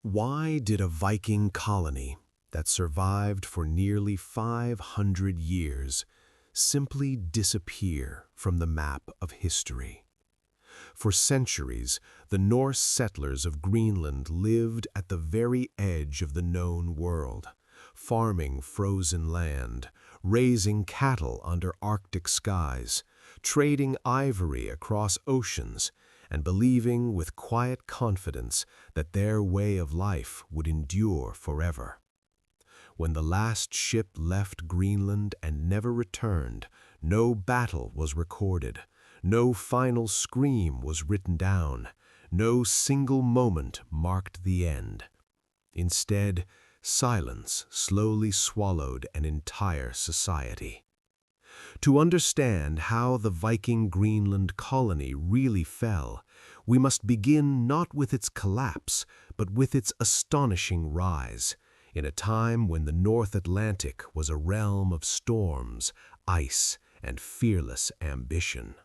Why did a Viking colony that survived for nearly 500 years simply disappear from the map of history? For centuries, the Norse settlers of Greenland lived at the very edge of the known world, farming frozen land, raising cattle under Arctic skies, trading ivory across oceans, and believing with quiet confidence that their way of life would endure forever. When the last ship left Greenland and never returned, no battle was recorded, no final scream was written down, no single moment marked the end. Instead, silence slowly swallowed an entire society. To understand how the Viking Greenland colony really fell, we must begin not with its collapse, but with its astonishing rise, in a time when the North Atlantic was a realm of storms, ice, and fearless ambition.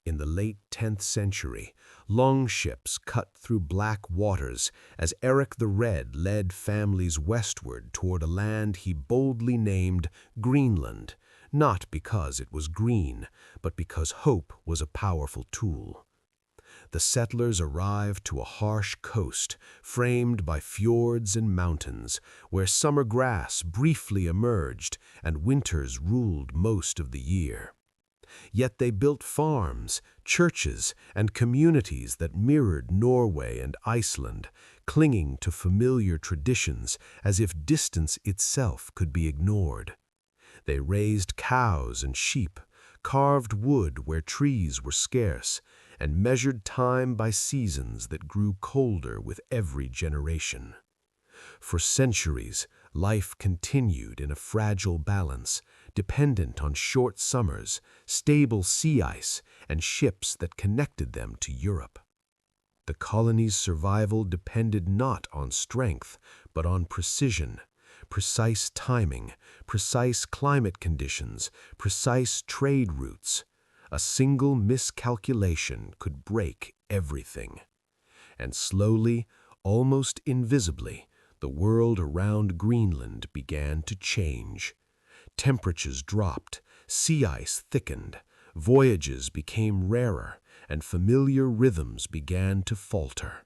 In the late 10th century, longships cut through black waters as Eric the Red led families westward toward a land he boldly named Greenland, not because it was green, but because hope was a powerful tool. The settlers arrived to a harsh coast, framed by fjords and mountains, where summer grass briefly emerged and winters ruled most of the year. Yet they built farms, churches, and communities that mirrored Norway and Iceland, clinging to familiar traditions as if distance itself could be ignored. They raised cows and sheep, carved wood where trees were scarce, and measured time by seasons that grew colder with every generation. For centuries, life continued in a fragile balance, dependent on short summers, stable sea ice, and ships that connected them to Europe. The colony's survival depended not on strength, but on precision, precise timing, precise climate conditions, precise trade routes. A single miscalculation could break everything. And slowly, almost invisibly, the world around Greenland began to change. Temperatures dropped, sea ice thickened, voyages became rarer, and familiar rhythms began to falter.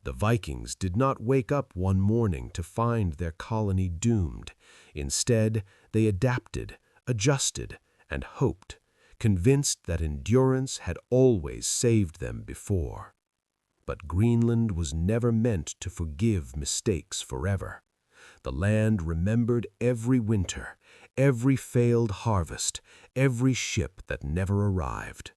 The Vikings did not wake up one morning to find their colony doomed. Instead, they adapted, adjusted, and hoped, convinced that endurance had always saved them before. But Greenland was never meant to forgive mistakes forever. The land remembered every winter, every failed harvest, every ship that never arrived.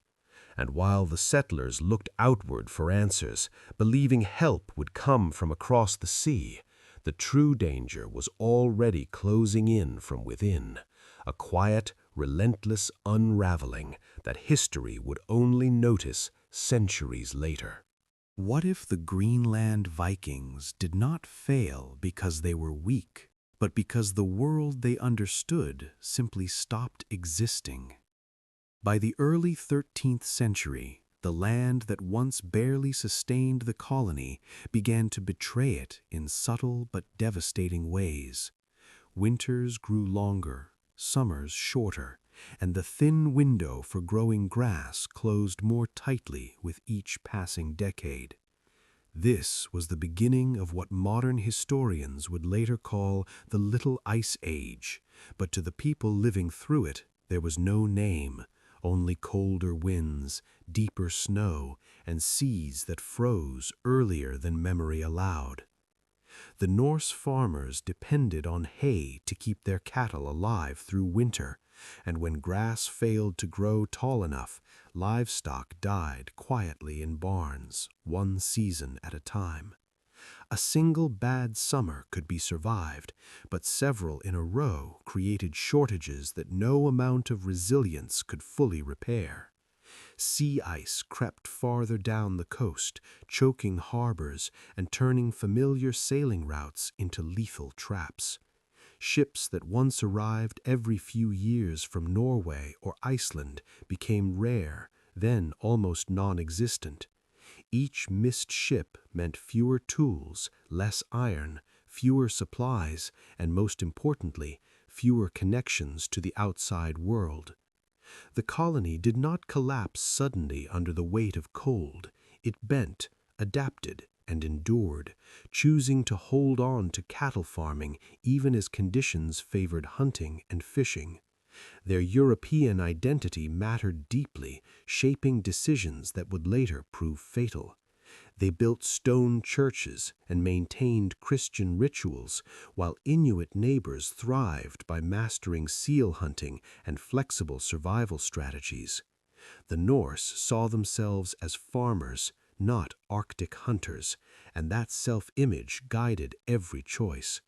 And while the settlers looked outward for answers, believing help would come from across the sea, the true danger was already closing in from within, a quiet, relentless unraveling that history would only notice centuries later. What if the Greenland Vikings did not fail because they were weak, but because the world they understood simply stopped existing? By the early 13th century, the land that once barely sustained the colony began to betray it in subtle but devastating ways. Winters grew longer, summers shorter, and the thin window for growing grass closed more tightly with each passing decade. This was the beginning of what modern historians would later call the Little Ice Age, but to the people living through it, there was no name, only colder winds, deeper snow, and seas that froze earlier than memory allowed. The Norse farmers depended on hay to keep their cattle alive through winter, and when grass failed to grow tall enough, livestock died quietly in barns, one season at a time. A single bad summer could be survived, but several in a row created shortages that no amount of resilience could fully repair. Sea ice crept farther down the coast, choking harbors and turning familiar sailing routes into lethal traps. Ships that once arrived every few years from Norway or Iceland became rare, then almost non-existent. Each missed ship meant fewer tools, less iron, fewer supplies, and most importantly, fewer connections to the outside world. The colony did not collapse suddenly under the weight of cold. It bent, adapted, and endured, choosing to hold on to cattle farming even as conditions favored hunting and fishing. Their European identity mattered deeply, shaping decisions that would later prove fatal. They built stone churches and maintained Christian rituals, while Inuit neighbors thrived by mastering seal hunting and flexible survival strategies. The Norse saw themselves as farmers, not Arctic hunters, and that self-image guided every choice.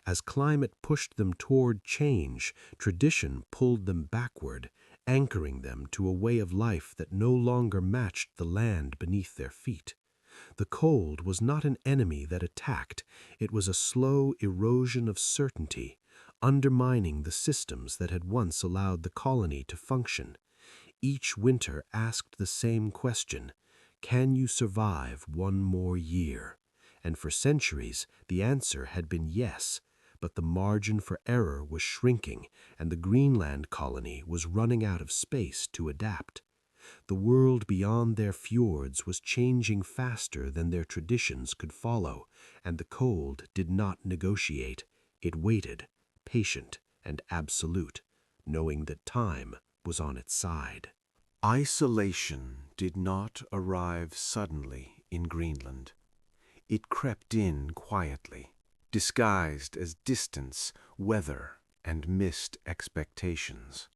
As climate pushed them toward change, tradition pulled them backward, anchoring them to a way of life that no longer matched the land beneath their feet. The cold was not an enemy that attacked, it was a slow erosion of certainty, undermining the systems that had once allowed the colony to function. Each winter asked the same question: can you survive one more year? And for centuries, the answer had been yes, but the margin for error was shrinking, and the Greenland colony was running out of space to adapt. The world beyond their fjords was changing faster than their traditions could follow, and the cold did not negotiate. It waited, patient and absolute, knowing that time was on its side. Isolation did not arrive suddenly in Greenland. It crept in quietly, disguised as distance, weather, and missed expectations.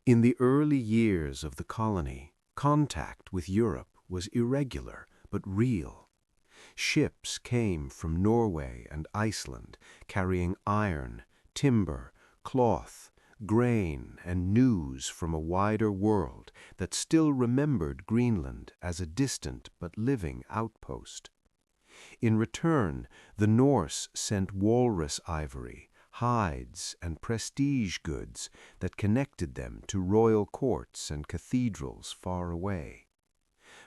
In the early years of the colony, contact with Europe was irregular but real. Ships came from Norway and Iceland carrying iron, timber, cloth, grain, and news from a wider world that still remembered Greenland as a distant but living outpost. In return, the Norse sent walrus ivory, hides, and prestige goods that connected them to royal courts and cathedrals far away.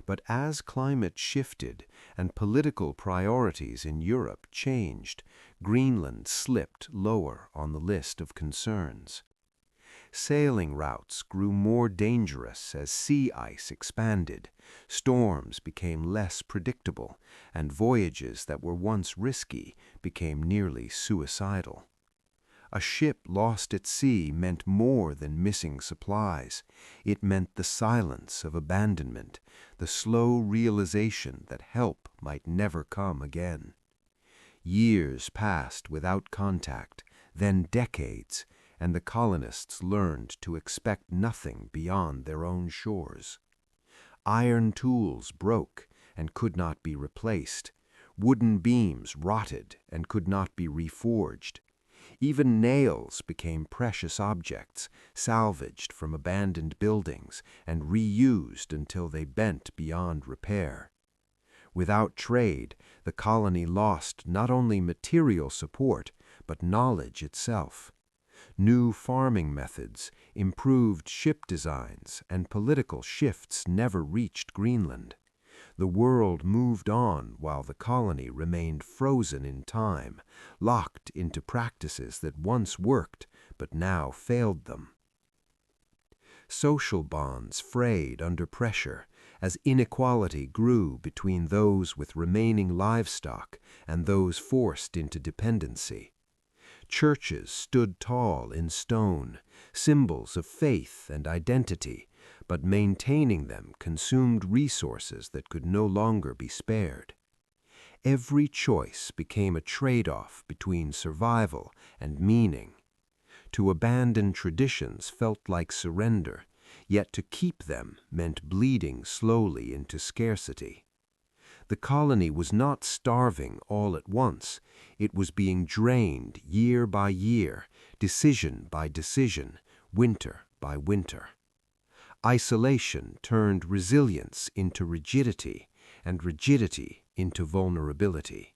But as climate shifted and political priorities in Europe changed, Greenland slipped lower on the list of concerns. Sailing routes grew more dangerous as sea ice expanded, storms became less predictable, and voyages that were once risky became nearly suicidal. A ship lost at sea meant more than missing supplies. It meant the silence of abandonment, the slow realization that help might never come again. Years passed without contact, then decades, and the colonists learned to expect nothing beyond their own shores. Iron tools broke and could not be replaced. Wooden beams rotted and could not be reforged. Even nails became precious objects, salvaged from abandoned buildings and reused until they bent beyond repair. Without trade, the colony lost not only material support, but knowledge itself. New farming methods, improved ship designs, and political shifts never reached Greenland. The world moved on while the colony remained frozen in time, locked into practices that once worked but now failed them. Social bonds frayed under pressure as inequality grew between those with remaining livestock and those forced into dependency. Churches stood tall in stone, symbols of faith and identity, but maintaining them consumed resources that could no longer be spared. Every choice became a trade-off between survival and meaning. To abandon traditions felt like surrender, yet to keep them meant bleeding slowly into scarcity. The colony was not starving all at once. It was being drained year by year, decision by decision, winter by winter. Isolation turned resilience into rigidity, and rigidity into vulnerability.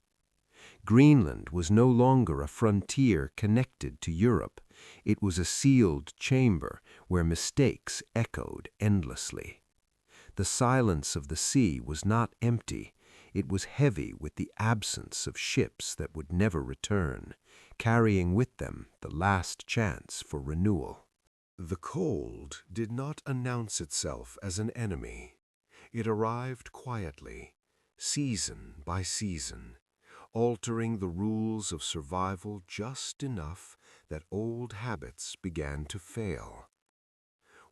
Greenland was no longer a frontier connected to Europe. It was a sealed chamber where mistakes echoed endlessly. The silence of the sea was not empty. It was heavy with the absence of ships that would never return, carrying with them the last chance for renewal. The cold did not announce itself as an enemy. It arrived quietly, season by season, altering the rules of survival just enough that old habits began to fail.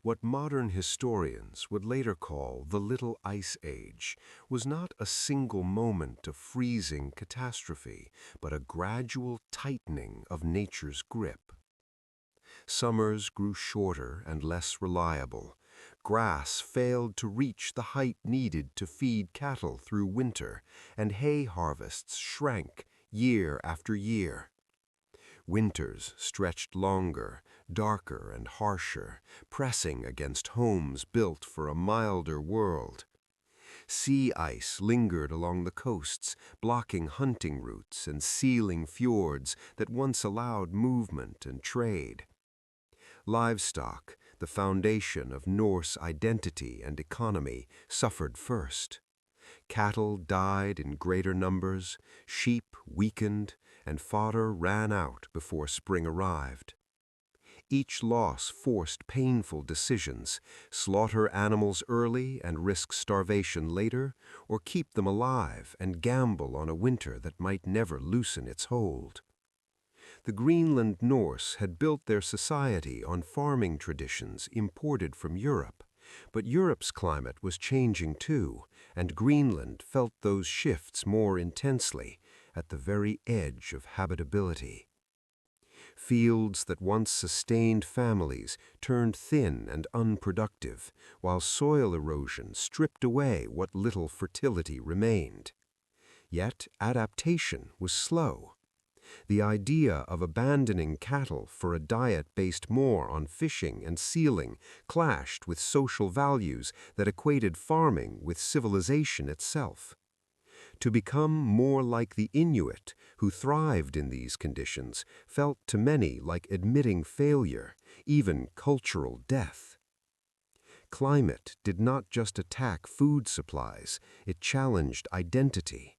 What modern historians would later call the Little Ice Age was not a single moment of freezing catastrophe, but a gradual tightening of nature's grip. Summers grew shorter and less reliable. Grass failed to reach the height needed to feed cattle through winter, and hay harvests shrank year after year. Winters stretched longer, darker and harsher, pressing against homes built for a milder world. Sea ice lingered along the coasts, blocking hunting routes and sealing fjords that once allowed movement and trade. Livestock, the foundation of Norse identity and economy, suffered first. Cattle died in greater numbers, sheep weakened, and fodder ran out before spring arrived. Each loss forced painful decisions: slaughter animals early and risk starvation later, or keep them alive and gamble on a winter that might never loosen its hold. The Greenland Norse had built their society on farming traditions imported from Europe, but Europe's climate was changing too, and Greenland felt those shifts more intensely, at the very edge of habitability. Fields that once sustained families turned thin and unproductive, while soil erosion stripped away what little fertility remained. Yet adaptation was slow. The idea of abandoning cattle for a diet based more on fishing and sealing clashed with social values that equated farming with civilization itself. To become more like the Inuit, who thrived in these conditions, felt to many like admitting failure, even cultural death. Climate did not just attack food supplies, it challenged identity.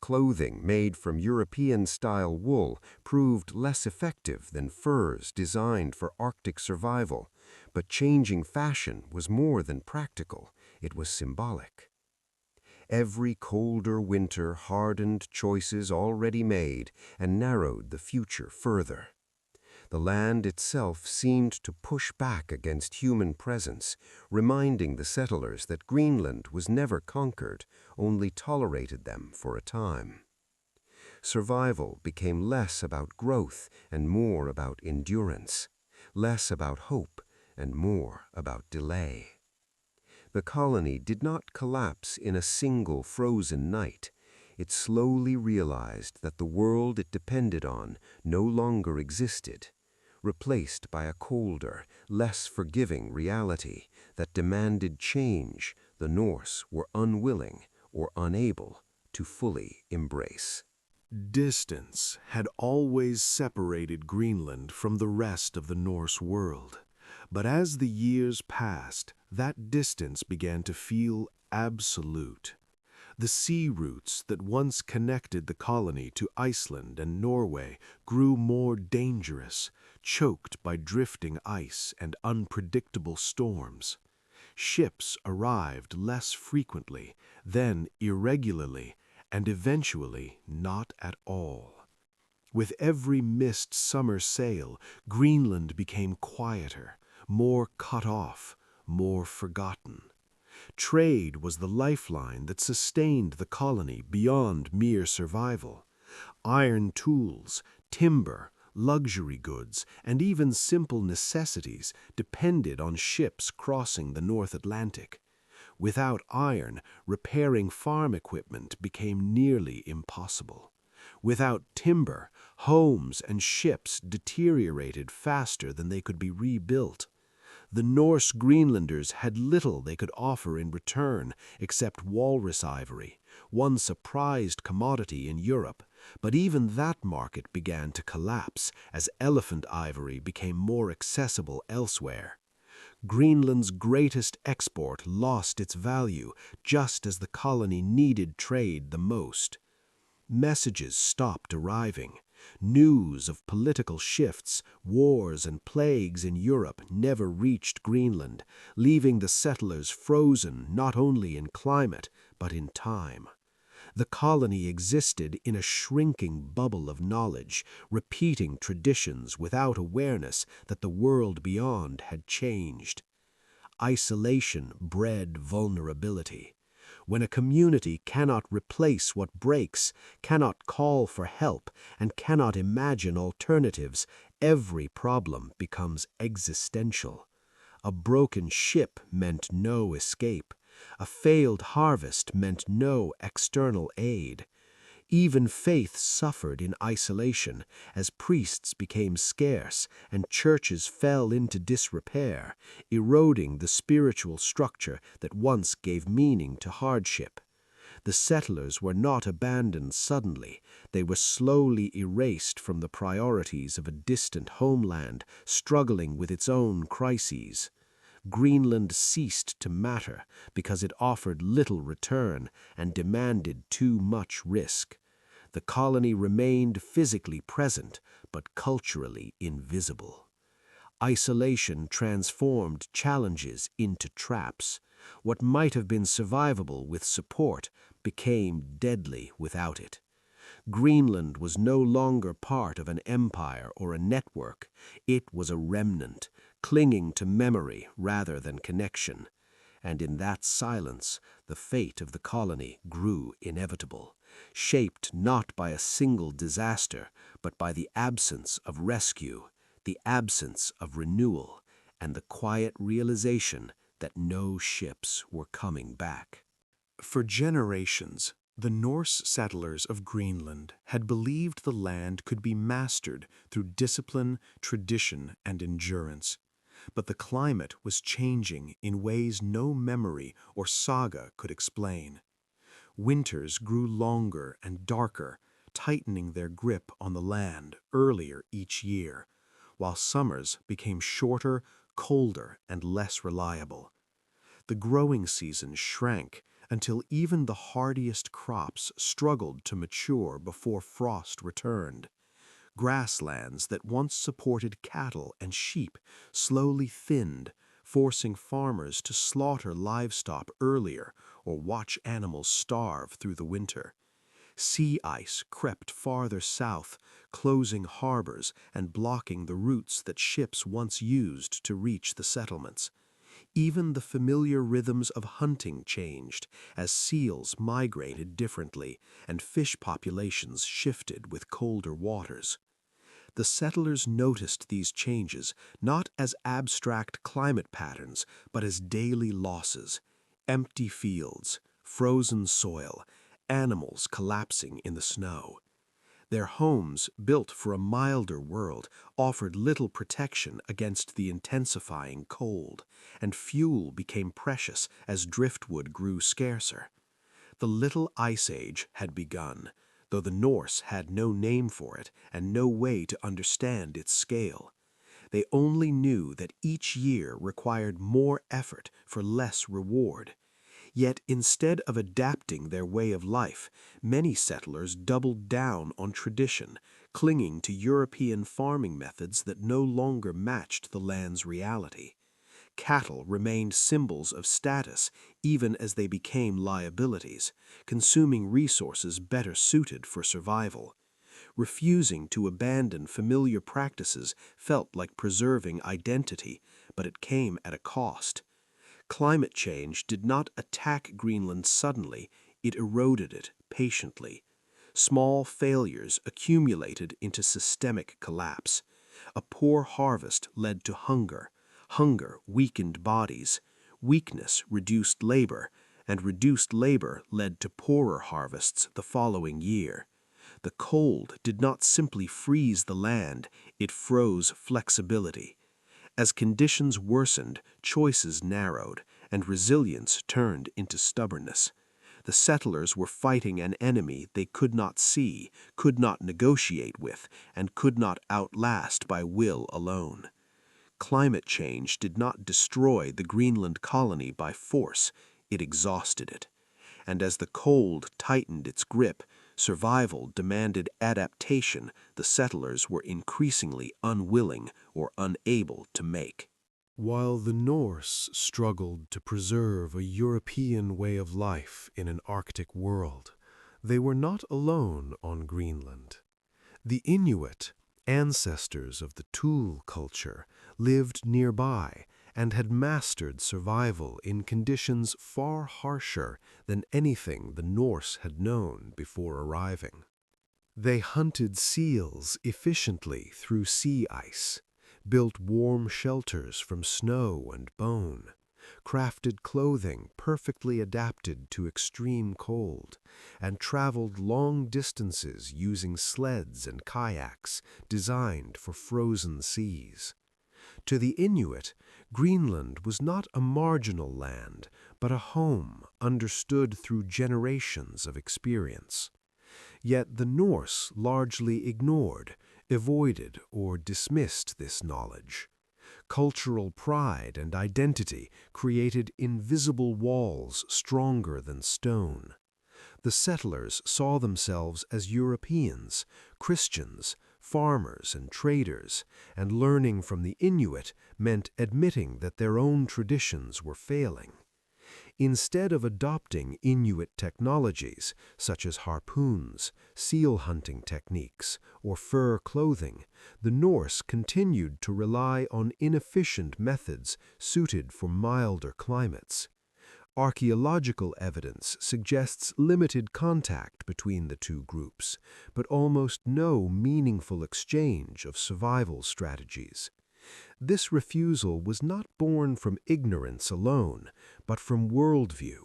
Clothing made from European-style wool proved less effective than furs designed for Arctic survival, but changing fashion was more than practical, it was symbolic. Every colder winter hardened choices already made and narrowed the future further. The land itself seemed to push back against human presence, reminding the settlers that Greenland was never conquered, only tolerated them for a time. Survival became less about growth and more about endurance, less about hope and more about delay. The colony did not collapse in a single frozen night. It slowly realized that the world it depended on no longer existed, replaced by a colder, less forgiving reality that demanded change the Norse were unwilling or unable to fully embrace. Distance had always separated Greenland from the rest of the Norse world. But as the years passed, that distance began to feel absolute. The sea routes that once connected the colony to Iceland and Norway grew more dangerous, choked by drifting ice and unpredictable storms. Ships arrived less frequently, then irregularly, and eventually not at all. With every missed summer sail, Greenland became quieter, more cut off, more forgotten. Trade was the lifeline that sustained the colony beyond mere survival. Iron tools, timber, luxury goods, and even simple necessities depended on ships crossing the North Atlantic. Without iron, repairing farm equipment became nearly impossible. Without timber, homes and ships deteriorated faster than they could be rebuilt. The Norse Greenlanders had little they could offer in return except walrus ivory, once a prized commodity in Europe, but even that market began to collapse as elephant ivory became more accessible elsewhere. Greenland's greatest export lost its value just as the colony needed trade the most. Messages stopped arriving. News of political shifts, wars, and plagues in Europe never reached Greenland, leaving the settlers frozen not only in climate but in time. The colony existed in a shrinking bubble of knowledge, repeating traditions without awareness that the world beyond had changed. Isolation bred vulnerability. When a community cannot replace what breaks, cannot call for help, and cannot imagine alternatives, every problem becomes existential. A broken ship meant no escape. A failed harvest meant no external aid. Even faith suffered in isolation as priests became scarce and churches fell into disrepair, eroding the spiritual structure that once gave meaning to hardship. The settlers were not abandoned suddenly. They were slowly erased from the priorities of a distant homeland struggling with its own crises. Greenland ceased to matter because it offered little return and demanded too much risk. The colony remained physically present, but culturally invisible. Isolation transformed challenges into traps. What might have been survivable with support became deadly without it. Greenland was no longer part of an empire or a network. It was a remnant, clinging to memory rather than connection. And in that silence, the fate of the colony grew inevitable, shaped not by a single disaster, but by the absence of rescue, the absence of renewal, and the quiet realization that no ships were coming back. For generations, the Norse settlers of Greenland had believed the land could be mastered through discipline, tradition, and endurance. But the climate was changing in ways no memory or saga could explain. Winters grew longer and darker, tightening their grip on the land earlier each year, while summers became shorter, colder, and less reliable. The growing season shrank until even the hardiest crops struggled to mature before frost returned. Grasslands that once supported cattle and sheep slowly thinned, forcing farmers to slaughter livestock earlier or watch animals starve through the winter. Sea ice crept farther south, closing harbors and blocking the routes that ships once used to reach the settlements. Even the familiar rhythms of hunting changed as seals migrated differently and fish populations shifted with colder waters. The settlers noticed these changes not as abstract climate patterns, but as daily losses: empty fields, frozen soil, animals collapsing in the snow. Their homes, built for a milder world, offered little protection against the intensifying cold, and fuel became precious as driftwood grew scarcer. The Little Ice Age had begun, though the Norse had no name for it and no way to understand its scale. They only knew that each year required more effort for less reward. Yet instead of adapting their way of life, many settlers doubled down on tradition, clinging to European farming methods that no longer matched the land's reality. Cattle remained symbols of status even as they became liabilities, consuming resources better suited for survival. Refusing to abandon familiar practices felt like preserving identity, but it came at a cost. Climate change did not attack Greenland suddenly, it eroded it patiently. Small failures accumulated into systemic collapse. A poor harvest led to hunger. Hunger weakened bodies. Weakness reduced labor, and reduced labor led to poorer harvests the following year. The cold did not simply freeze the land, it froze flexibility. As conditions worsened, choices narrowed, and resilience turned into stubbornness. The settlers were fighting an enemy they could not see, could not negotiate with, and could not outlast by will alone. Climate change did not destroy the Greenland colony by force, it exhausted it. And as the cold tightened its grip, survival demanded adaptation the settlers were increasingly unwilling or unable to make. While the Norse struggled to preserve a European way of life in an Arctic world, they were not alone on Greenland. The Inuit, ancestors of the Thule culture, lived nearby and had mastered survival in conditions far harsher than anything the Norse had known before arriving. They hunted seals efficiently through sea ice, built warm shelters from snow and bone, crafted clothing perfectly adapted to extreme cold, and traveled long distances using sleds and kayaks designed for frozen seas. To the Inuit, Greenland was not a marginal land, but a home understood through generations of experience. Yet the Norse largely ignored, avoided, or dismissed this knowledge. Cultural pride and identity created invisible walls stronger than stone. The settlers saw themselves as Europeans, Christians, farmers, and traders, and learning from the Inuit meant admitting that their own traditions were failing. Instead of adopting Inuit technologies, such as harpoons, seal hunting techniques, or fur clothing, the Norse continued to rely on inefficient methods suited for milder climates. Archaeological evidence suggests limited contact between the two groups, but almost no meaningful exchange of survival strategies. This refusal was not born from ignorance alone, but from worldview.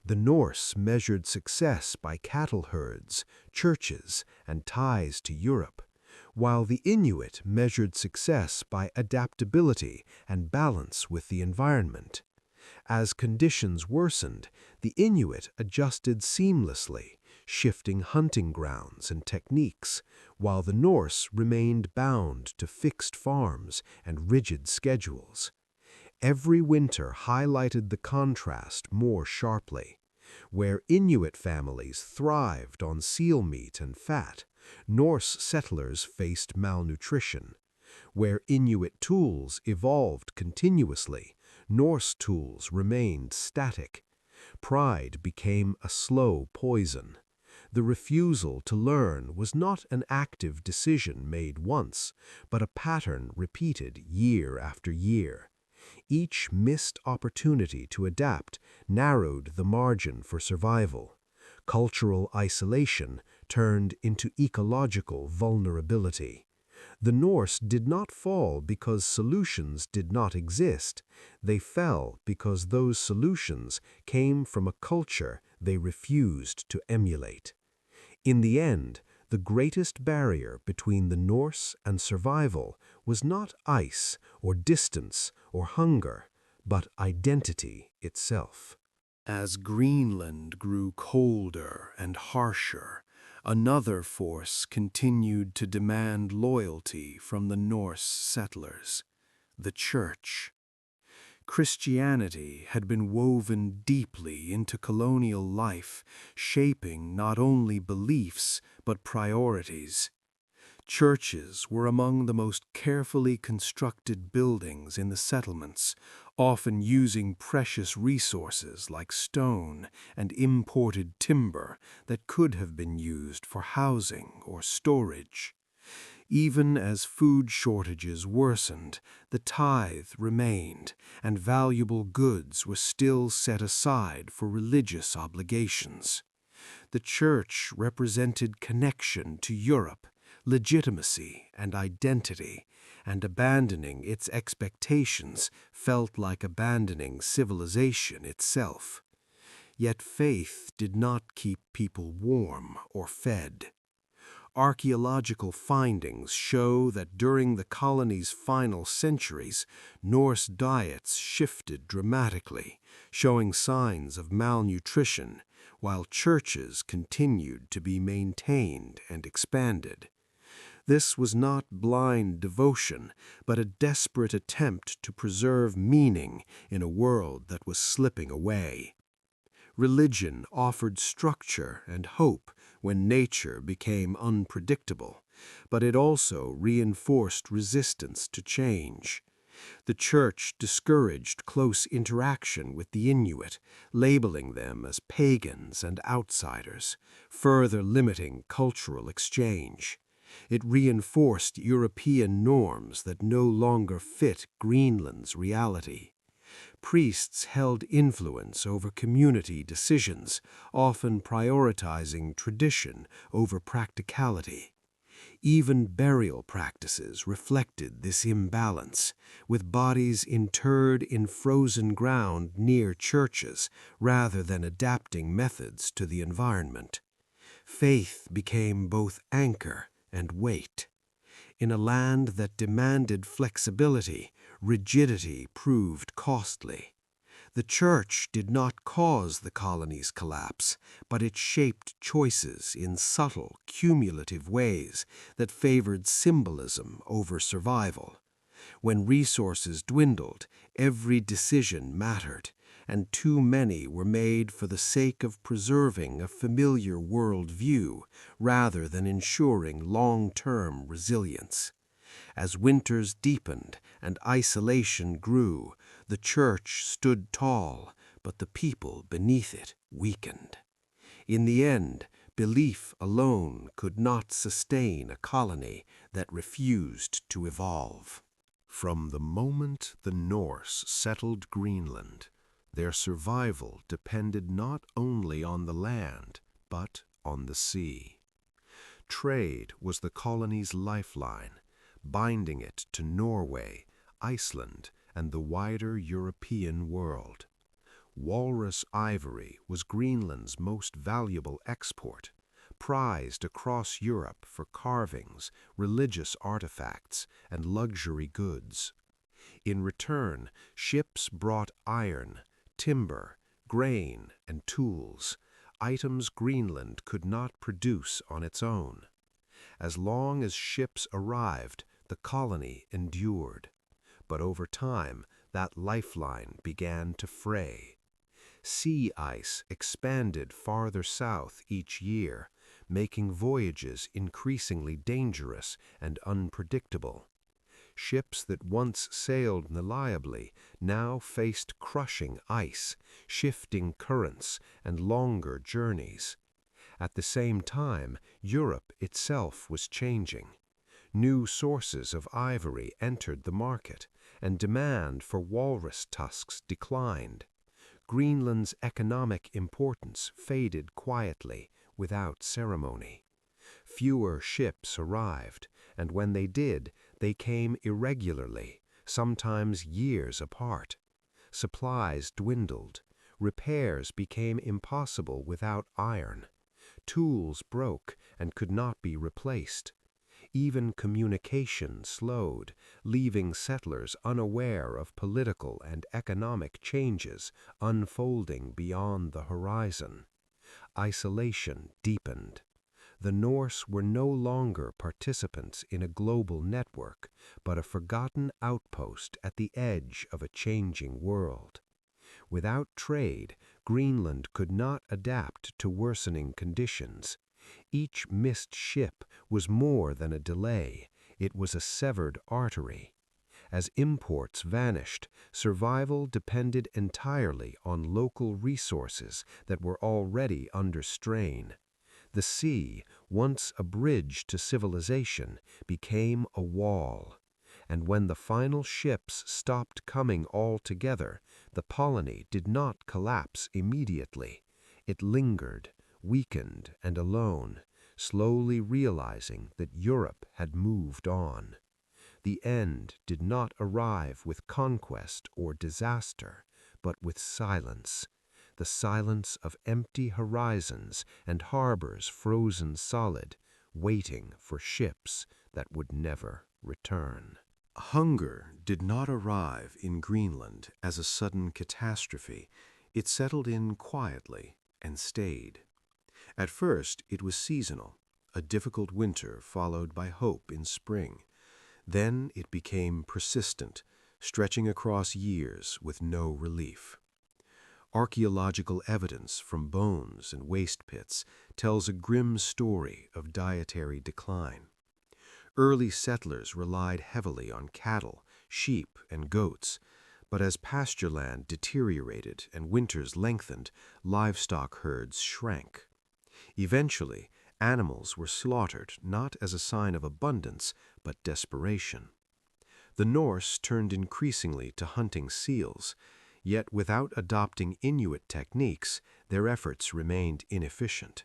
The Norse measured success by cattle herds, churches, and ties to Europe, while the Inuit measured success by adaptability and balance with the environment. As conditions worsened, the Inuit adjusted seamlessly, shifting hunting grounds and techniques, while the Norse remained bound to fixed farms and rigid schedules. Every winter highlighted the contrast more sharply. Where Inuit families thrived on seal meat and fat, Norse settlers faced malnutrition. Where Inuit tools evolved continuously, Norse tools remained static. Pride became a slow poison. The refusal to learn was not an active decision made once, but a pattern repeated year after year. Each missed opportunity to adapt narrowed the margin for survival. Cultural isolation turned into ecological vulnerability. The Norse did not fall because solutions did not exist. They fell because those solutions came from a culture they refused to emulate. In the end, the greatest barrier between the Norse and survival was not ice or distance or hunger, but identity itself. As Greenland grew colder and harsher, another force continued to demand loyalty from the Norse settlers: the Church. Christianity had been woven deeply into colonial life, shaping not only beliefs but priorities. Churches were among the most carefully constructed buildings in the settlements, often using precious resources like stone and imported timber that could have been used for housing or storage. Even as food shortages worsened, the tithe remained, and valuable goods were still set aside for religious obligations. The Church represented connection to Europe, legitimacy, and identity, and abandoning its expectations felt like abandoning civilization itself. Yet faith did not keep people warm or fed. Archaeological findings show that during the colony's final centuries, Norse diets shifted dramatically, showing signs of malnutrition, while churches continued to be maintained and expanded. This was not blind devotion, but a desperate attempt to preserve meaning in a world that was slipping away. Religion offered structure and hope when nature became unpredictable, but it also reinforced resistance to change. The church discouraged close interaction with the Inuit, labeling them as pagans and outsiders, further limiting cultural exchange. It reinforced European norms that no longer fit Greenland's reality. Priests held influence over community decisions, often prioritizing tradition over practicality. Even burial practices reflected this imbalance, with bodies interred in frozen ground near churches rather than adapting methods to the environment. Faith became both anchor and weight. In a land that demanded flexibility, rigidity proved costly. The church did not cause the colony's collapse, but it shaped choices in subtle, cumulative ways that favored symbolism over survival. When resources dwindled, every decision mattered, and too many were made for the sake of preserving a familiar worldview rather than ensuring long-term resilience. As winters deepened and isolation grew, the church stood tall, but the people beneath it weakened. In the end, belief alone could not sustain a colony that refused to evolve. From the moment the Norse settled Greenland, their survival depended not only on the land, but on the sea. Trade was the colony's lifeline, binding it to Norway, Iceland, and the wider European world. Walrus ivory was Greenland's most valuable export, prized across Europe for carvings, religious artifacts, and luxury goods. In return, ships brought iron, timber, grain, and tools, items Greenland could not produce on its own. As long as ships arrived, the colony endured. But over time, that lifeline began to fray. Sea ice expanded farther south each year, making voyages increasingly dangerous and unpredictable. Ships that once sailed reliably now faced crushing ice, shifting currents, and longer journeys. At the same time, Europe itself was changing. New sources of ivory entered the market, and demand for walrus tusks declined. Greenland's economic importance faded quietly, without ceremony. Fewer ships arrived, and when they did, they came irregularly, sometimes years apart. Supplies dwindled. Repairs became impossible without iron. Tools broke and could not be replaced. Even communication slowed, leaving settlers unaware of political and economic changes unfolding beyond the horizon. Isolation deepened. The Norse were no longer participants in a global network, but a forgotten outpost at the edge of a changing world. Without trade, Greenland could not adapt to worsening conditions. Each missed ship was more than a delay, it was a severed artery. As imports vanished, survival depended entirely on local resources that were already under strain. The sea, once a bridge to civilization, became a wall. And when the final ships stopped coming altogether, the colony did not collapse immediately. It lingered, weakened and alone, slowly realizing that Europe had moved on. The end did not arrive with conquest or disaster, but with silence. The silence of empty horizons and harbors frozen solid, waiting for ships that would never return. Hunger did not arrive in Greenland as a sudden catastrophe. It settled in quietly and stayed. At first, it was seasonal. A difficult winter followed by hope in spring. Then it became persistent, stretching across years with no relief. Archaeological evidence from bones and waste pits tells a grim story of dietary decline. Early settlers relied heavily on cattle, sheep, and goats, but as pasture land deteriorated and winters lengthened, livestock herds shrank. Eventually, animals were slaughtered not as a sign of abundance, but desperation. The Norse turned increasingly to hunting seals, yet without adopting Inuit techniques, their efforts remained inefficient.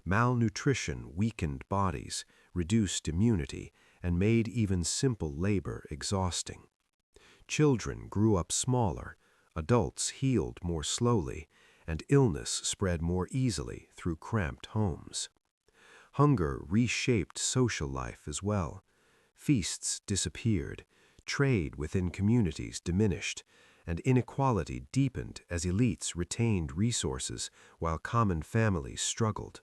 Malnutrition weakened bodies, reduced immunity, and made even simple labor exhausting. Children grew up smaller, adults healed more slowly, and illness spread more easily through cramped homes. Hunger reshaped social life as well. Feasts disappeared, trade within communities diminished, and inequality deepened as elites retained resources while common families struggled.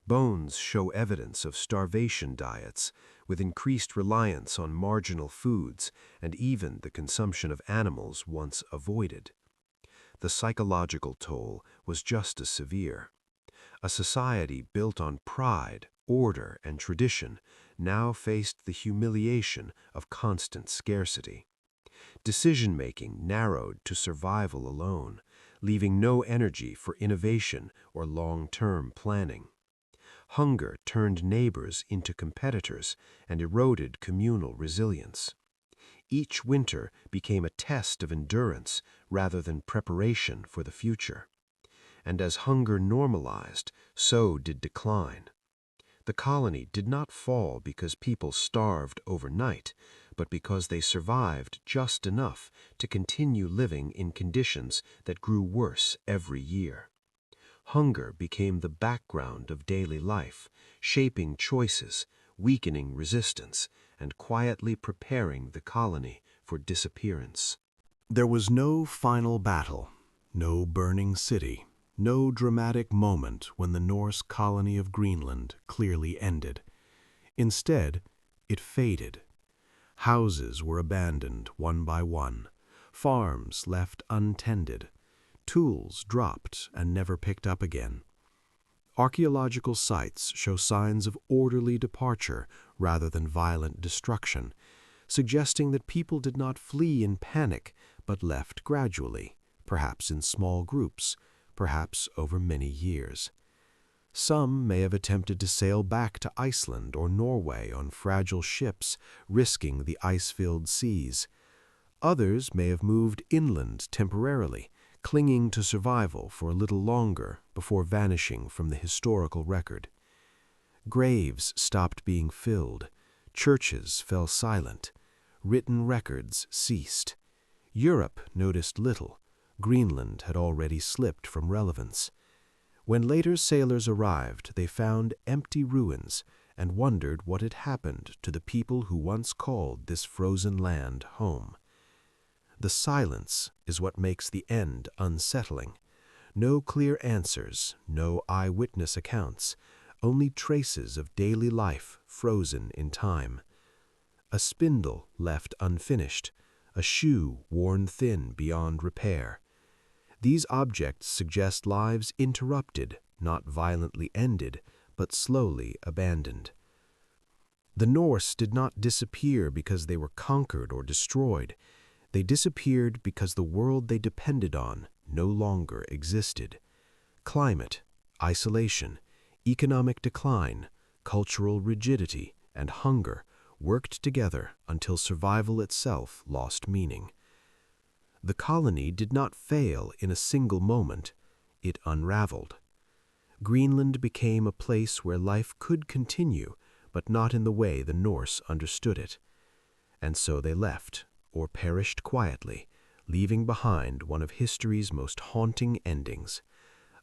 Bones show evidence of starvation diets, with increased reliance on marginal foods and even the consumption of animals once avoided. The psychological toll was just as severe. A society built on pride, order, and tradition now faced the humiliation of constant scarcity. Decision-making narrowed to survival alone, leaving no energy for innovation or long-term planning. Hunger turned neighbors into competitors and eroded communal resilience. Each winter became a test of endurance rather than preparation for the future. And as hunger normalized, so did decline. The colony did not fall because people starved overnight, but because they survived just enough to continue living in conditions that grew worse every year. Hunger became the background of daily life, shaping choices, weakening resistance, and quietly preparing the colony for disappearance. There was no final battle, no burning city, no dramatic moment when the Norse colony of Greenland clearly ended. Instead, it faded. Houses were abandoned one by one, farms left untended, tools dropped and never picked up again. Archaeological sites show signs of orderly departure rather than violent destruction, suggesting that people did not flee in panic but left gradually, perhaps in small groups, perhaps over many years. Some may have attempted to sail back to Iceland or Norway on fragile ships, risking the ice-filled seas. Others may have moved inland temporarily, clinging to survival for a little longer before vanishing from the historical record. Graves stopped being filled, churches fell silent, written records ceased. Europe noticed little. Greenland had already slipped from relevance. When later sailors arrived, they found empty ruins and wondered what had happened to the people who once called this frozen land home. The silence is what makes the end unsettling. No clear answers, no eyewitness accounts, only traces of daily life frozen in time. A spindle left unfinished, a shoe worn thin beyond repair. These objects suggest lives interrupted, not violently ended, but slowly abandoned. The Norse did not disappear because they were conquered or destroyed. They disappeared because the world they depended on no longer existed. Climate, isolation, economic decline, cultural rigidity, and hunger worked together until survival itself lost meaning. The colony did not fail in a single moment. It unraveled. Greenland became a place where life could continue, but not in the way the Norse understood it. And so they left, or perished quietly, leaving behind one of history's most haunting endings,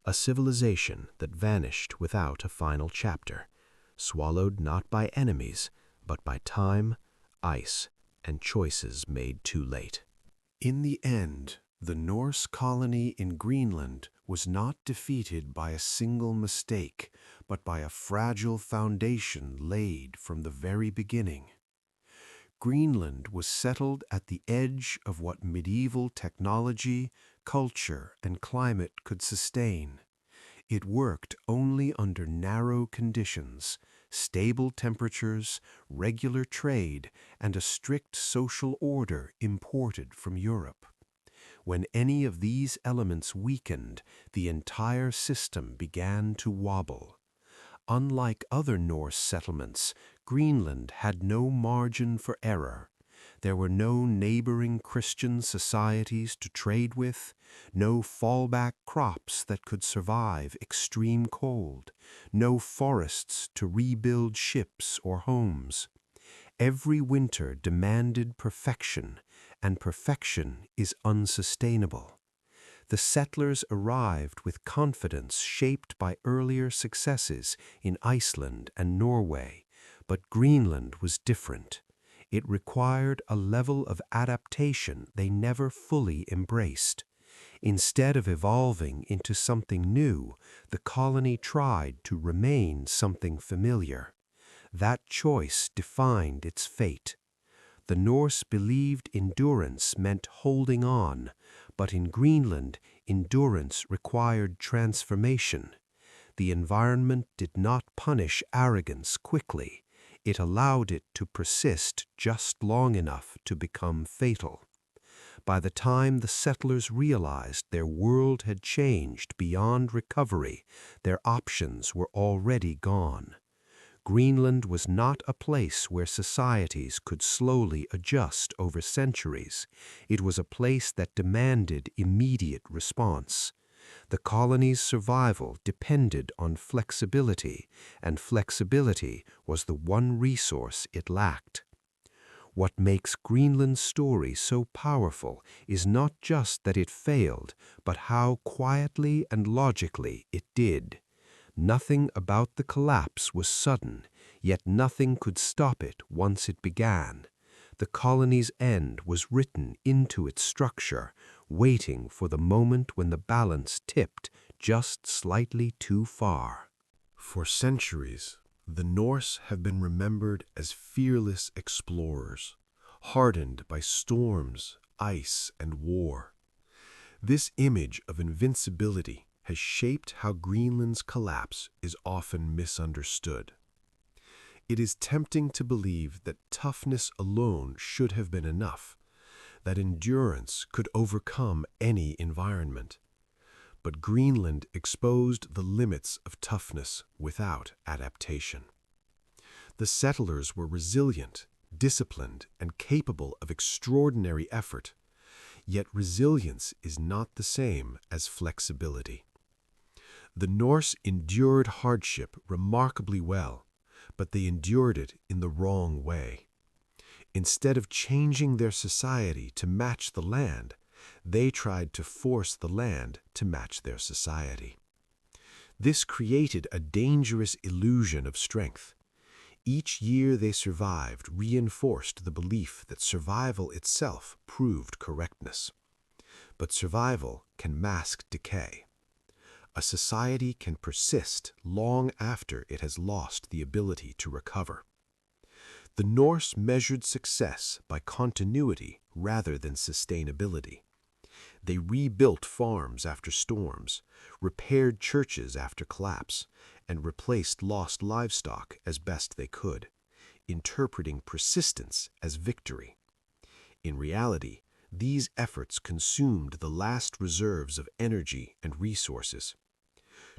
a civilization that vanished without a final chapter, swallowed not by enemies, but by time, ice, and choices made too late. In the end, the Norse colony in Greenland was not defeated by a single mistake, but by a fragile foundation laid from the very beginning. Greenland was settled at the edge of what medieval technology, culture, and climate could sustain. It worked only under narrow conditions, stable temperatures, regular trade, and a strict social order imported from Europe. When any of these elements weakened, the entire system began to wobble. Unlike other Norse settlements, Greenland had no margin for error. There were no neighboring Christian societies to trade with, no fallback crops that could survive extreme cold, no forests to rebuild ships or homes. Every winter demanded perfection, and perfection is unsustainable. The settlers arrived with confidence shaped by earlier successes in Iceland and Norway, but Greenland was different. It required a level of adaptation they never fully embraced. Instead of evolving into something new, the colony tried to remain something familiar. That choice defined its fate. The Norse believed endurance meant holding on, but in Greenland, endurance required transformation. The environment did not punish arrogance quickly. It allowed it to persist just long enough to become fatal. By the time the settlers realized their world had changed beyond recovery, their options were already gone. Greenland was not a place where societies could slowly adjust over centuries. It was a place that demanded immediate response. The colony's survival depended on flexibility, and flexibility was the one resource it lacked. What makes Greenland's story so powerful is not just that it failed, but how quietly and logically it did. Nothing about the collapse was sudden, yet nothing could stop it once it began. The colony's end was written into its structure, waiting for the moment when the balance tipped just slightly too far. For centuries, the Norse have been remembered as fearless explorers, hardened by storms, ice, and war. This image of invincibility has shaped how Greenland's collapse is often misunderstood. It is tempting to believe that toughness alone should have been enough, that endurance could overcome any environment. But Greenland exposed the limits of toughness without adaptation. The settlers were resilient, disciplined, and capable of extraordinary effort. Yet resilience is not the same as flexibility. The Norse endured hardship remarkably well, but they endured it in the wrong way. Instead of changing their society to match the land, they tried to force the land to match their society. This created a dangerous illusion of strength. Each year they survived reinforced the belief that survival itself proved correctness. But survival can mask decay. A society can persist long after it has lost the ability to recover. The Norse measured success by continuity rather than sustainability. They rebuilt farms after storms, repaired churches after collapse, and replaced lost livestock as best they could, interpreting persistence as victory. In reality, these efforts consumed the last reserves of energy and resources.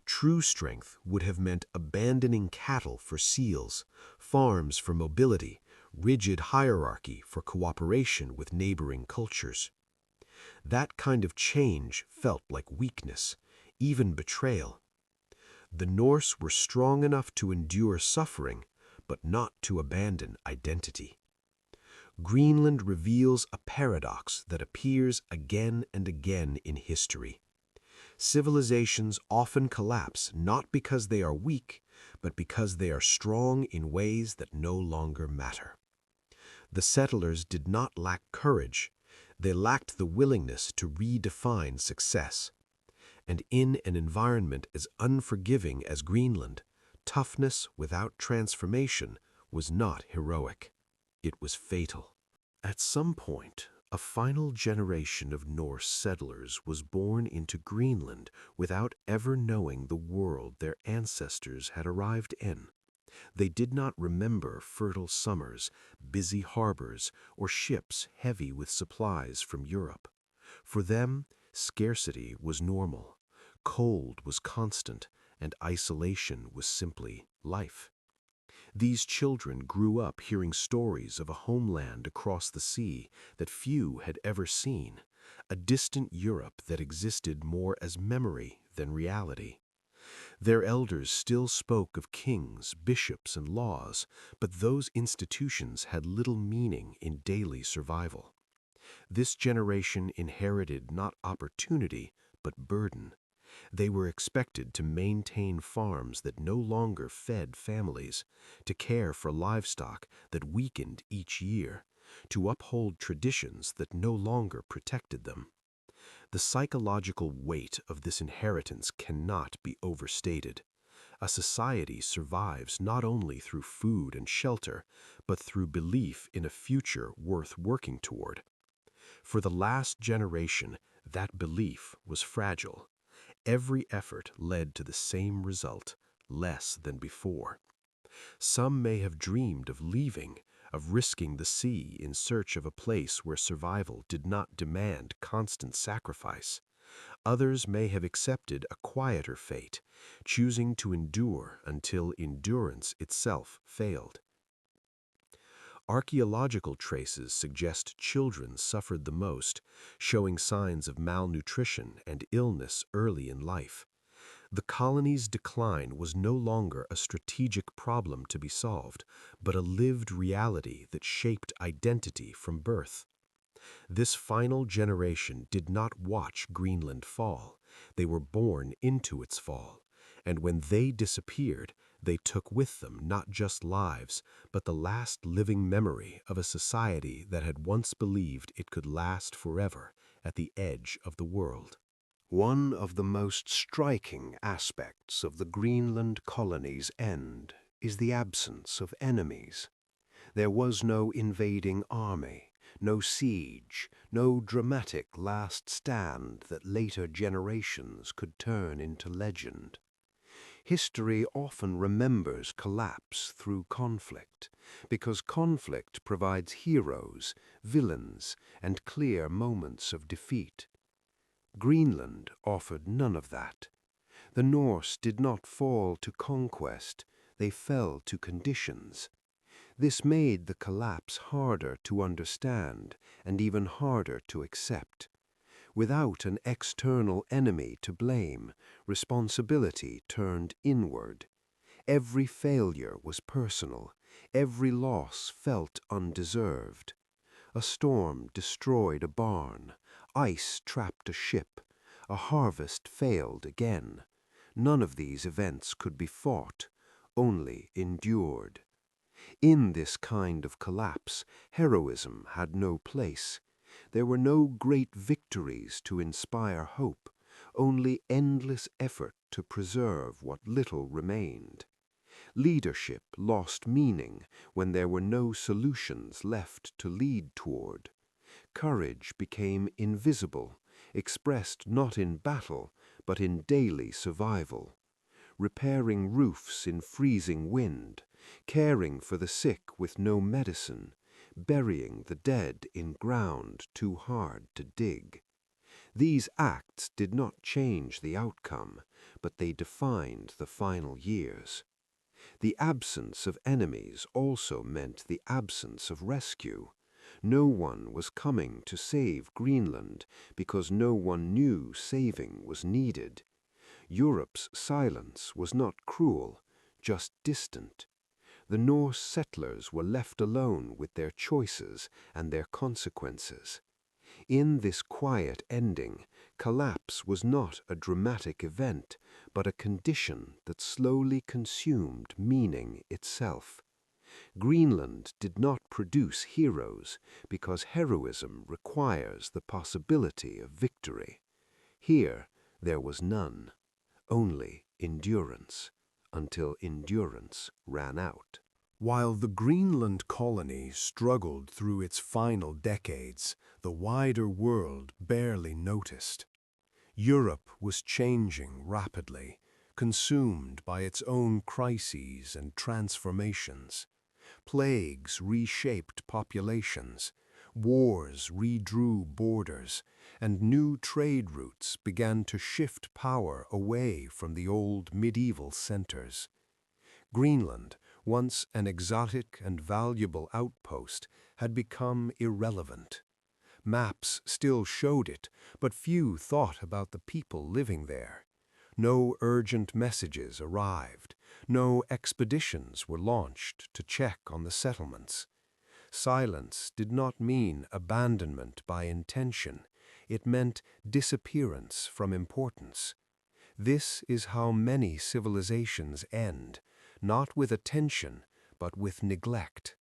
True strength would have meant abandoning cattle for seals, farms for mobility, rigid hierarchy for cooperation with neighboring cultures. That kind of change felt like weakness, even betrayal. The Norse were strong enough to endure suffering, but not to abandon identity. Greenland reveals a paradox that appears again and again in history. Civilizations often collapse not because they are weak, but because they are strong in ways that no longer matter. The settlers did not lack courage. They lacked the willingness to redefine success. And in an environment as unforgiving as Greenland, toughness without transformation was not heroic. It was fatal. At some point, a final generation of Norse settlers was born into Greenland without ever knowing the world their ancestors had arrived in. They did not remember fertile summers, busy harbors, or ships heavy with supplies from Europe. For them, scarcity was normal, cold was constant, and isolation was simply life. These children grew up hearing stories of a homeland across the sea that few had ever seen, a distant Europe that existed more as memory than reality. Their elders still spoke of kings, bishops, and laws, but those institutions had little meaning in daily survival. This generation inherited not opportunity, but burden. They were expected to maintain farms that no longer fed families, to care for livestock that weakened each year, to uphold traditions that no longer protected them. The psychological weight of this inheritance cannot be overstated. A society survives not only through food and shelter, but through belief in a future worth working toward. For the last generation, that belief was fragile. Every effort led to the same result, less than before. Some may have dreamed of leaving, of risking the sea in search of a place where survival did not demand constant sacrifice. Others may have accepted a quieter fate, choosing to endure until endurance itself failed. Archaeological traces suggest children suffered the most, showing signs of malnutrition and illness early in life. The colony's decline was no longer a strategic problem to be solved, but a lived reality that shaped identity from birth. This final generation did not watch Greenland fall. They were born into its fall. And when they disappeared, they took with them not just lives, but the last living memory of a society that had once believed it could last forever at the edge of the world. One of the most striking aspects of the Greenland colony's end is the absence of enemies. There was no invading army, no siege, no dramatic last stand that later generations could turn into legend. History often remembers collapse through conflict, because conflict provides heroes, villains, and clear moments of defeat. Greenland offered none of that. The Norse did not fall to conquest, they fell to conditions. This made the collapse harder to understand and even harder to accept. Without an external enemy to blame, responsibility turned inward. Every failure was personal, every loss felt undeserved. A storm destroyed a barn, ice trapped a ship, a harvest failed again. None of these events could be fought, only endured. In this kind of collapse, heroism had no place. There were no great victories to inspire hope, only endless effort to preserve what little remained. Leadership lost meaning when there were no solutions left to lead toward. Courage became invisible, expressed not in battle, but in daily survival. Repairing roofs in freezing wind, caring for the sick with no medicine, burying the dead in ground too hard to dig. These acts did not change the outcome, but they defined the final years. The absence of enemies also meant the absence of rescue. No one was coming to save Greenland because no one knew saving was needed. Europe's silence was not cruel, just distant. The Norse settlers were left alone with their choices and their consequences. In this quiet ending, collapse was not a dramatic event, but a condition that slowly consumed meaning itself. Greenland did not produce heroes because heroism requires the possibility of victory. Here, There was none, only endurance, until endurance ran out. While the Greenland colony struggled through its final decades, the wider world barely noticed. Europe was changing rapidly, consumed by its own crises and transformations. Plagues reshaped populations, wars redrew borders, and new trade routes began to shift power away from the old medieval centers. Greenland, once an exotic and valuable outpost, had become irrelevant. Maps still showed it, but few thought about the people living there. No urgent messages arrived. No expeditions were launched to check on the settlements. Silence did not mean abandonment by intention. It meant disappearance from importance. This is how many civilizations end, not with attention, but with neglect.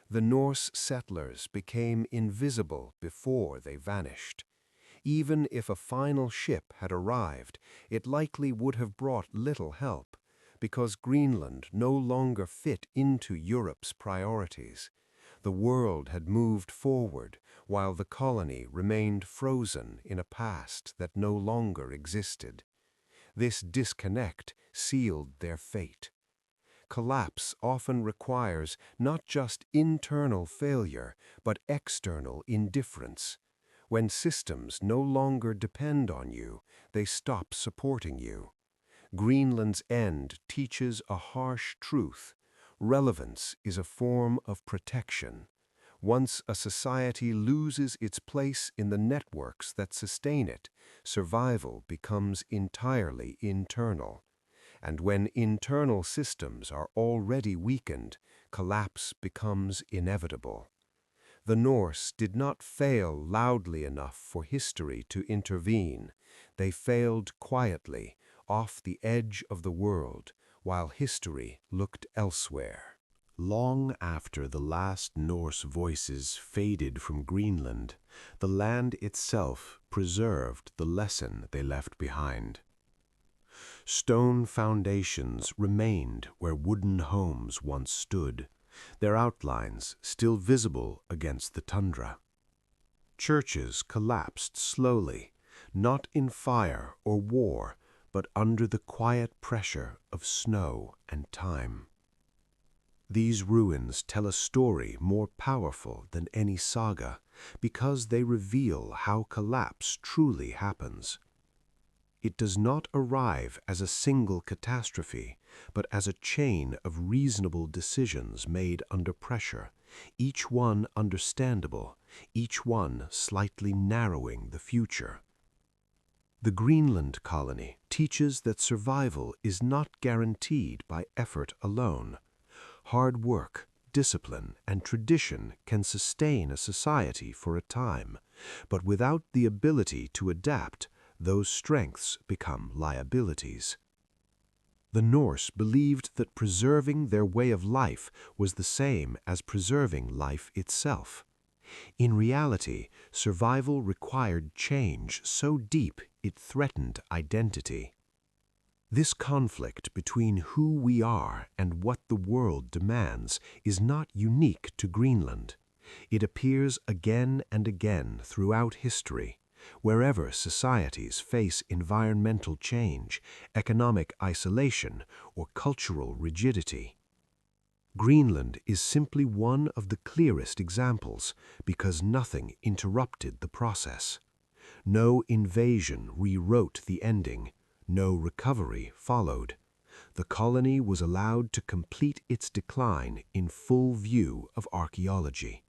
The Norse settlers became invisible before they vanished. Even if a final ship had arrived, it likely would have brought little help, because Greenland no longer fit into Europe's priorities. The world had moved forward, while the colony remained frozen in a past that no longer existed. This disconnect sealed their fate. Collapse often requires not just internal failure, but external indifference. When systems no longer depend on you, they stop supporting you. Greenland's end teaches a harsh truth. Relevance is a form of protection. Once a society loses its place in the networks that sustain it, survival becomes entirely internal. And when internal systems are already weakened, collapse becomes inevitable. The Norse did not fail loudly enough for history to intervene. They failed quietly, off the edge of the world, while history looked elsewhere. Long after the last Norse voices faded from Greenland, the land itself preserved the lesson they left behind. Stone foundations remained where wooden homes once stood, their outlines still visible against the tundra. Churches collapsed slowly, not in fire or war, but under the quiet pressure of snow and time. These ruins tell a story more powerful than any saga, because they reveal how collapse truly happens. It does not arrive as a single catastrophe, but as a chain of reasonable decisions made under pressure, each one understandable, each one slightly narrowing the future. The Greenland colony teaches that survival is not guaranteed by effort alone. Hard work, discipline, and tradition can sustain a society for a time, but without the ability to adapt, those strengths become liabilities. The Norse believed that preserving their way of life was the same as preserving life itself. In reality, survival required change so deep it threatened identity. This conflict between who we are and what the world demands is not unique to Greenland. It appears again and again throughout history. Wherever societies face environmental change, economic isolation, or cultural rigidity. Greenland is simply one of the clearest examples because nothing interrupted the process. No invasion rewrote the ending. No recovery followed. The colony was allowed to complete its decline in full view of archaeology.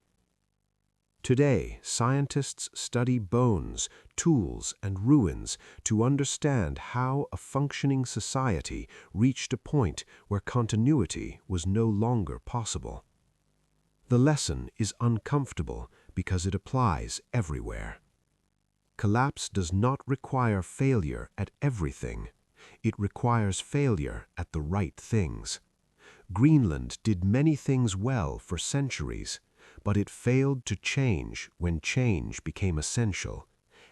Today, scientists study bones, tools, and ruins to understand how a functioning society reached a point where continuity was no longer possible. The lesson is uncomfortable because it applies everywhere. Collapse does not require failure at everything. It requires failure at the right things. Greenland did many things well for centuries, but it failed to change when change became essential.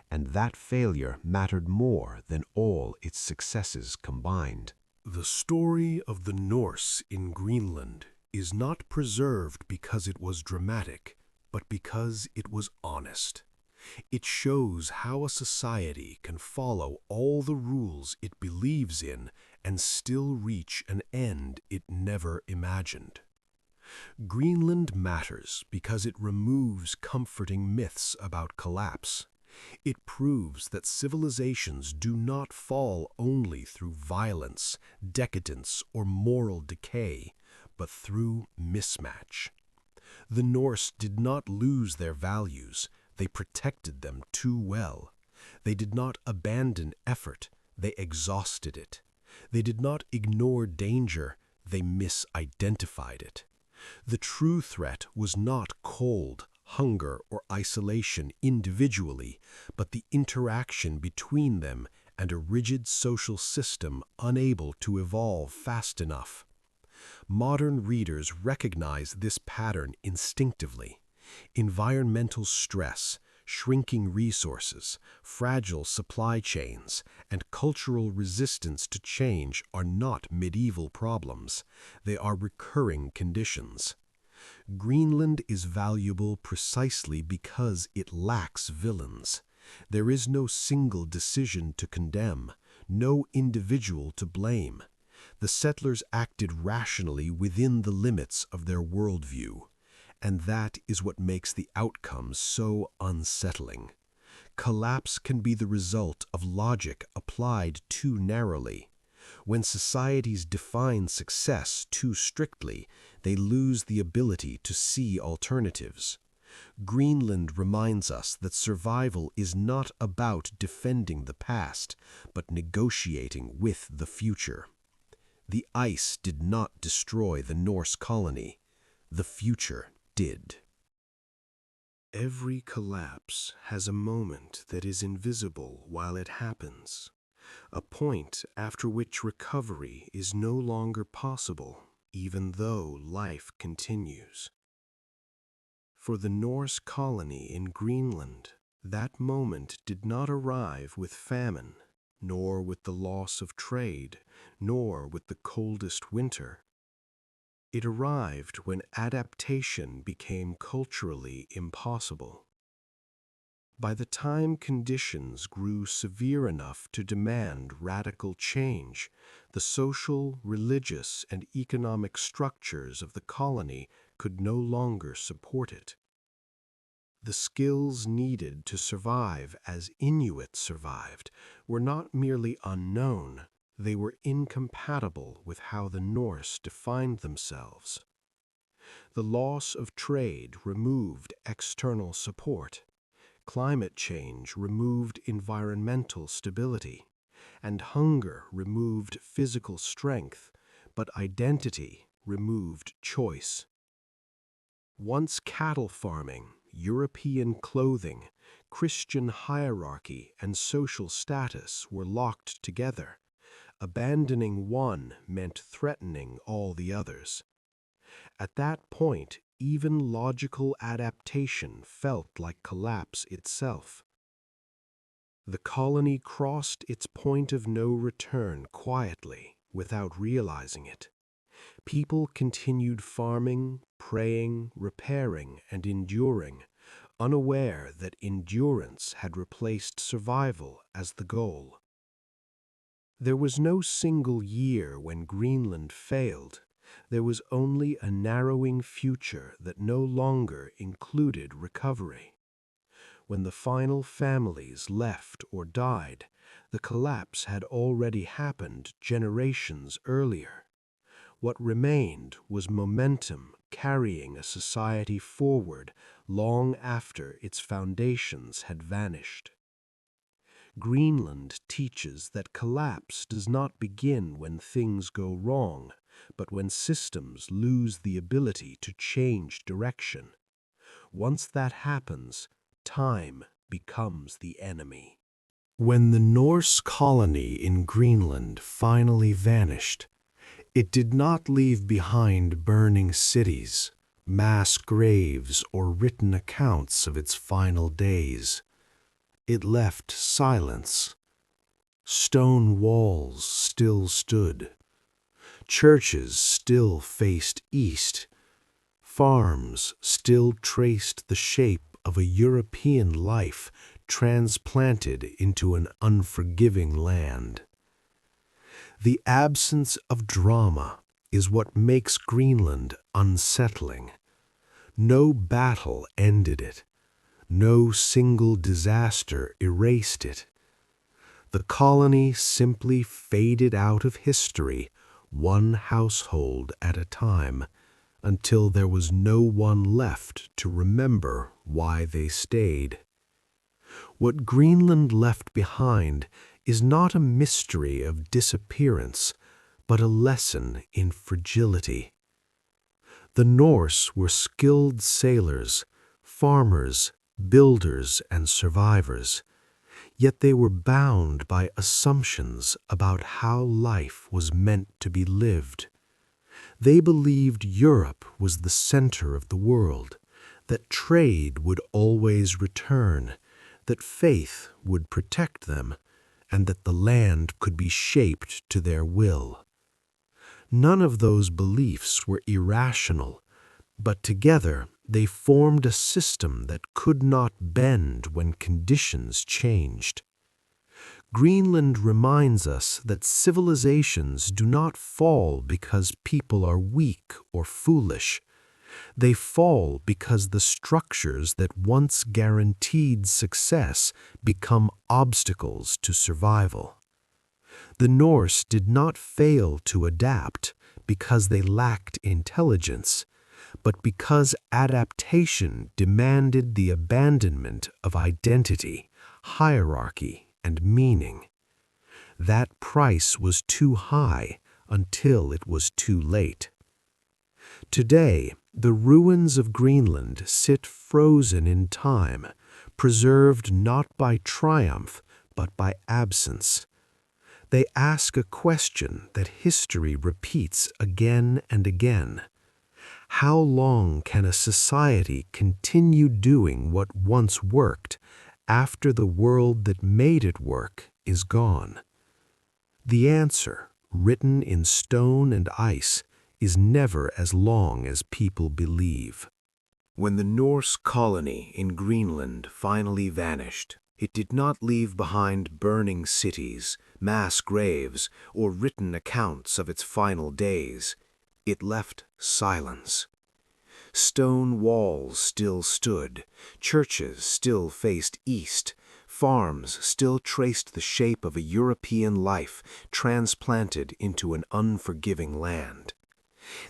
and that failure mattered more than all its successes combined. The story of the Norse in Greenland is not preserved because it was dramatic, but because it was honest. It shows how a society can follow all the rules it believes in and still reach an end it never imagined. Greenland matters because it removes comforting myths about collapse. It proves that civilizations do not fall only through violence, decadence, or moral decay, but through mismatch. The Norse did not lose their values, they protected them too well. They did not abandon effort, they exhausted it. They did not ignore danger, they misidentified it. The true threat was not cold, hunger, or isolation individually, but the interaction between them and a rigid social system unable to evolve fast enough. Modern readers recognize this pattern instinctively. Environmental stress, shrinking resources, fragile supply chains, and cultural resistance to change are not medieval problems. They are recurring conditions. Greenland is valuable precisely because it lacks villains. There is no single decision to condemn, no individual to blame. The settlers acted rationally within the limits of their worldview, and that is what makes the outcomes so unsettling. Collapse can be the result of logic applied too narrowly. When societies define success too strictly, they lose the ability to see alternatives. Greenland reminds us that survival is not about defending the past, but negotiating with the future. The ice did not destroy the Norse colony. The future did. Every collapse has a moment that is invisible while it happens, a point after which recovery is no longer possible, even though life continues. For the Norse colony in Greenland, that moment did not arrive with famine, nor with the loss of trade, nor with the coldest winter. It arrived when adaptation became culturally impossible. By the time conditions grew severe enough to demand radical change, the social, religious, and economic structures of the colony could no longer support it. The skills needed to survive as Inuits survived were not merely unknown, they were incompatible with how the Norse defined themselves. The loss of trade removed external support. Climate change removed environmental stability, and hunger removed physical strength, but identity removed choice. Once cattle farming, European clothing, Christian hierarchy, and social status were locked together. Abandoning one meant threatening all the others. At that point, even logical adaptation felt like collapse itself. The colony crossed its point of no return quietly, without realizing it. People continued farming, praying, repairing, and enduring, unaware that endurance had replaced survival as the goal. There was no single year when Greenland failed. There was only a narrowing future that no longer included recovery. When the final families left or died, the collapse had already happened generations earlier. What remained was momentum carrying a society forward long after its foundations had vanished. Greenland teaches that collapse does not begin when things go wrong, but when systems lose the ability to change direction. Once that happens, time becomes the enemy. When the Norse colony in Greenland finally vanished, it did not leave behind burning cities, mass graves, or written accounts of its final days. it left silence. Stone walls still stood. Churches still faced east. Farms still traced the shape of a European life transplanted into an unforgiving land. The absence of drama is what makes Greenland unsettling. No battle ended it. No single disaster erased it. The colony simply faded out of history, one household at a time, until there was no one left to remember why they stayed. What Greenland left behind is not a mystery of disappearance, but a lesson in fragility. The Norse were skilled sailors, farmers, builders, and survivors, yet they were bound by assumptions about how life was meant to be lived. They believed Europe was the center of the world, that trade would always return, that faith would protect them, and that the land could be shaped to their will. None of those beliefs were irrational, but together they formed a system that could not bend when conditions changed. Greenland reminds us that civilizations do not fall because people are weak or foolish. They fall because the structures that once guaranteed success become obstacles to survival. The Norse did not fail to adapt because they lacked intelligence, but because adaptation demanded the abandonment of identity, hierarchy, and meaning. That price was too high until it was too late. Today, the ruins of Greenland sit frozen in time, preserved not by triumph, but by absence. They ask a question that history repeats again and again. How long can a society continue doing what once worked after the world that made it work is gone? The answer, written in stone and ice, is never as long as people believe. When the Norse colony in Greenland finally vanished, it did not leave behind burning cities, mass graves, or written accounts of its final days. It left silence. Stone walls still stood, churches still faced east, farms still traced the shape of a European life transplanted into an unforgiving land.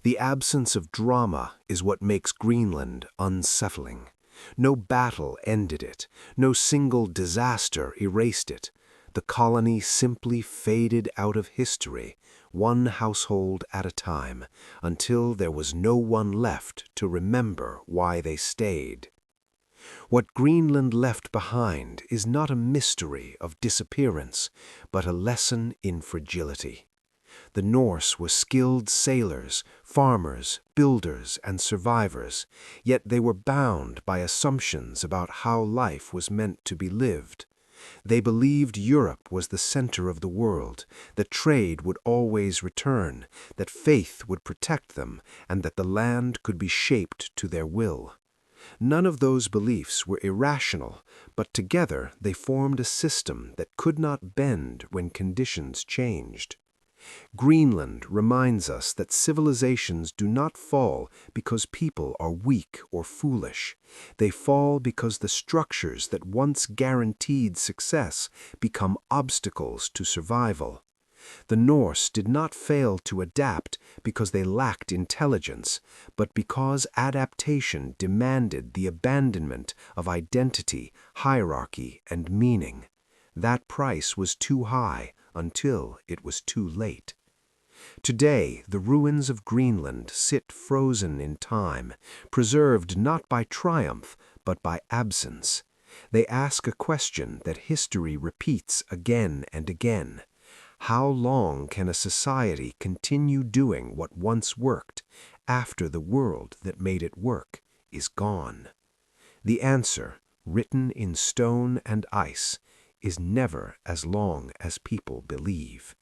The absence of drama is what makes Greenland unsettling. No battle ended it. No single disaster erased it. The colony simply faded out of history, one household at a time, until there was no one left to remember why they stayed. What Greenland left behind is not a mystery of disappearance, but a lesson in fragility. The Norse were skilled sailors, farmers, builders, and survivors, yet they were bound by assumptions about how life was meant to be lived. They believed Europe was the center of the world, that trade would always return, that faith would protect them, and that the land could be shaped to their will. None of those beliefs were irrational, but together they formed a system that could not bend when conditions changed. Greenland reminds us that civilizations do not fall because people are weak or foolish. They fall because the structures that once guaranteed success become obstacles to survival. The Norse did not fail to adapt because they lacked intelligence, but because adaptation demanded the abandonment of identity, hierarchy, and meaning. That price was too high until it was too late. Today, the ruins of Greenland sit frozen in time, preserved not by triumph, but by absence. They ask a question that history repeats again and again. How long can a society continue doing what once worked after the world that made it work is gone? The answer, written in stone and ice, is never as long as people believe.